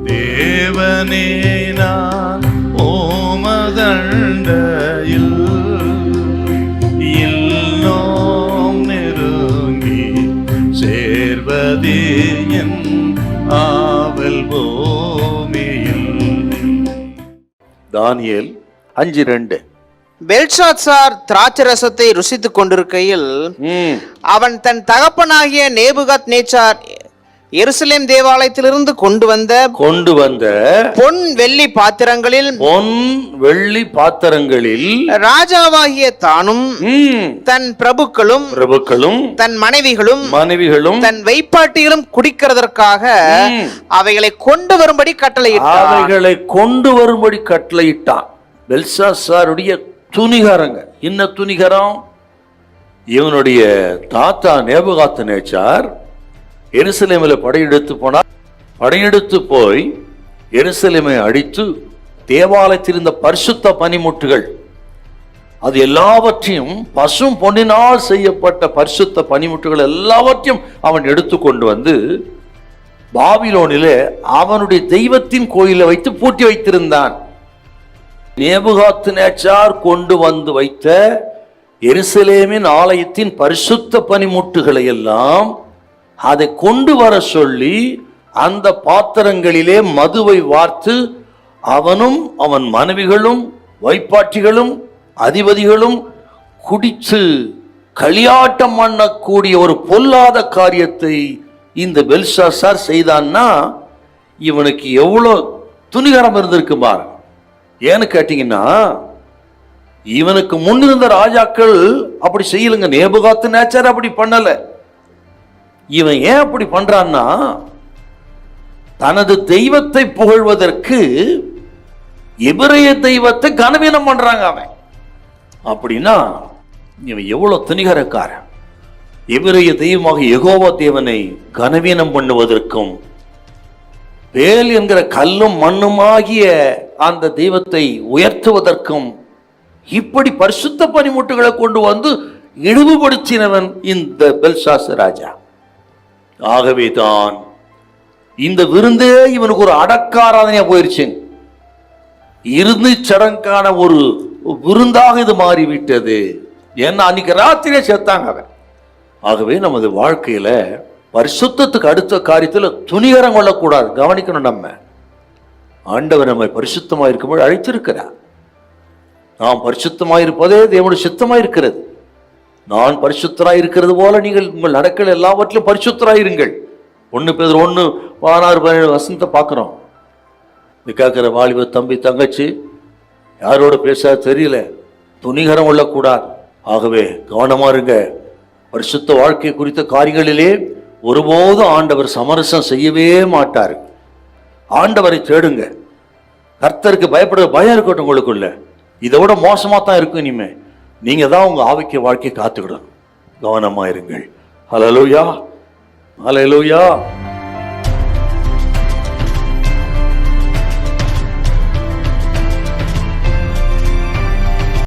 தேவனே நான் ஓமதண்டையில் இன்னும் நெருங்கி சேர்வதே என் ஆவல் பூமியில். தானியேல் 5:2. பெல்ஷாத்சார் திராட்சரசத்தை ருசித்துக் கொண்டிருக்கையில் அவன் தன் தகப்பனாகிய நேபுகாத் நேச்சார் எருசலேம் தேவாலயத்திலிருந்து கொண்டு வந்த பொன் வெள்ளி பாத்திரங்களில் ராஜாவாகிய தானும் தன் பிரபுக்களும் தன் மனைவிகளும் தன் வைப்பாட்டிகளும் குடிக்கிறதற்காக அவைகளை கொண்டு வரும்படி கட்டளையிட்டான். பெல்ஷாத்சாருடைய துணிகரங்க. என்ன துணிகரம்? இவனுடைய தாத்தா நேபுகாத் நேச்சார் எருசலேமில் படையெடுத்து போய் எருசலேமை அடித்து தேவாலயத்தில் இருந்த பரிசுத்த பனிமுட்டுகள் அது எல்லாவற்றையும் பசும் பொன்னினால் செய்யப்பட்ட பரிசுத்த பனிமுட்டுகள் எல்லாவற்றையும் அவன் எடுத்து கொண்டு வந்து பாபிலோனிலே அவனுடைய தெய்வத்தின் கோயிலை வைத்து பூட்டி வைத்திருந்தான். நேபுகாத் நேச்சார் கொண்டு வந்து வைத்த எருசலேமின் ஆலயத்தின் பரிசுத்த பனிமுட்டுகளை எல்லாம் அதை கொண்டு வர சொல்லி அந்த பாத்திரங்களிலே மதுவை வார்த்து அவனும் அவன் மனைவிகளும் வைப்பாட்டிகளும் அதிபதிகளும் குடித்து களியாட்டம் பண்ணக்கூடிய ஒரு பொல்லாத காரியத்தை இந்த பெல்ஷாத்சார் செய்தான்னா இவனுக்கு எவ்வளோ துணிகரம் இருந்திருக்கு பாரு. ஏன்னு கேட்டீங்கன்னா இவனுக்கு முன்னிருந்த ராஜாக்கள் அப்படி செய்யலுங்க. நேபுகாத் நேச்சார் அப்படி பண்ணல. இவன் ஏன் அப்படி பண்றான்னா தனது தெய்வத்தை புகழ்வதற்கு எபிரேய தெய்வத்தை கனவீனம் பண்றாங்க அவன். அப்படின்னா இவன் எவ்வளவு துணிகரக்காரன். எபிரேய தெய்வமாக யெகோவா தேவனை கனவீனம் பண்ணுவதற்கும் வேல் என்கிற கல்லும் மண்ணுமாகிய அந்த தெய்வத்தை உயர்த்துவதற்கும் இப்படி பரிசுத்த பனிமுட்டுகளை கொண்டு வந்து இழிவுபடுத்தினவன் இந்த பெல்ஷாத்சார் ராஜா. ஆகவே தான் இந்த விருந்தே இவனுக்கு ஒரு அடக்காராதனையா போயிருச்சு. இருந்து சடங்கான ஒரு விருந்தாக இது மாறிவிட்டது. ஏன்னா அன்னைக்கு ராத்திரியே சேர்த்தாங்க அவன். ஆகவே நமது வாழ்க்கையில பரிசுத்தத்துக்கு அடுத்த காரியத்தில் துணிகரம் கொள்ளக்கூடாது. கவனிக்கணும். நம்ம ஆண்டவர் நம்மை பரிசுத்தமாக இருக்கும்போது அழைத்திருக்கிறார். நாம் பரிசுத்தமாக இருப்பதே தேவனுடைய சித்தமாக இருக்கிறது. நான் பரிசுத்தராய் இருக்கிறது போல நீங்கள் உங்கள் நடக்கல் எல்லாவற்றிலும் பரிசுத்தராயிருங்கள். 1 பேதுரு 1:16-17 பார்க்கிறோம். இது கேட்கிற வாலிப தம்பி தங்கச்சி யாரோட பேச தெரியல, துணிகரம் கொள்ளக்கூடாது. ஆகவே கவனமா இருங்க. பரிசுத்த வாழ்க்கை குறித்த காரியங்களிலே ஒருபோதும் ஆண்டவர் சமரசம் செய்யவே மாட்டார். ஆண்டவரை தேடுங்க. கர்த்தருக்கு பயப்படுற பயம் இருக்கட்டும் உங்களுக்குள்ள. இதை விட மோசமா தான் இருக்கும் இனிமே. நீங்க தான் உங்க ஆவிக்க வாழ்க்கையை காத்துக்கிடணும். கவனமா இருங்கள். ஹல்லேலூயா, ஹல்லேலூயா.